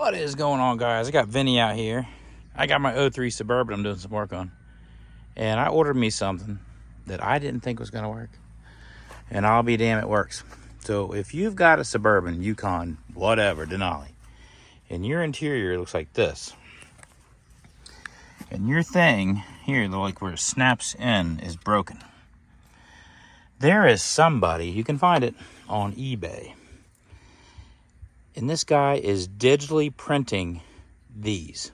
What is going on, guys? I got Vinny out here. I got my 03 Suburban I'm doing some work on. And I ordered me something that I didn't think was going to work. And I'll be damn, it works. So if you've got a Suburban, Yukon, whatever, Denali, and your interior looks like this, and your thing here, like where it snaps in, is broken, there is somebody, you can find it on eBay, and this guy is digitally printing these.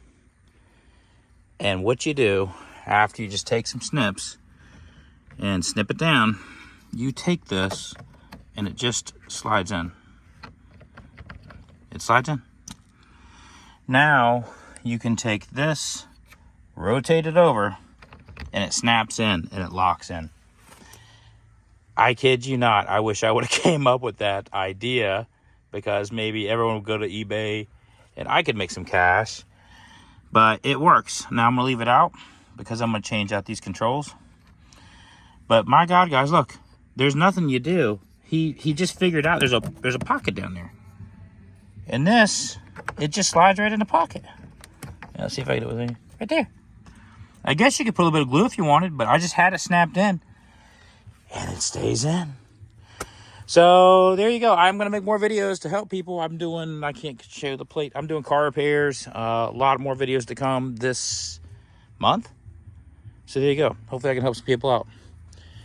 And what you do, after you just take some snips and snip it down, you take this and it just slides in. It slides in. Now you can take this, rotate it over, and it snaps in and it locks in. I kid you not, I wish I would have came up with that idea, because maybe everyone would go to eBay and I could make some cash. But it works. Now I'm gonna leave it out because I'm gonna change out these controls. But my God, guys, look, there's nothing you do. He just figured out there's a pocket down there. And this, it just slides right in the pocket. Let's see if I can do it right there. I guess you could put a little bit of glue if you wanted, but I just had it snapped in and it stays in. So there you go. I'm going to make more videos to help people. I can't show the plate. I'm doing car repairs. A lot more videos to come this month. So there you go. Hopefully I can help some people out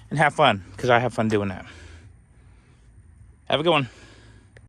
and have fun, because I have fun doing that. Have a good one.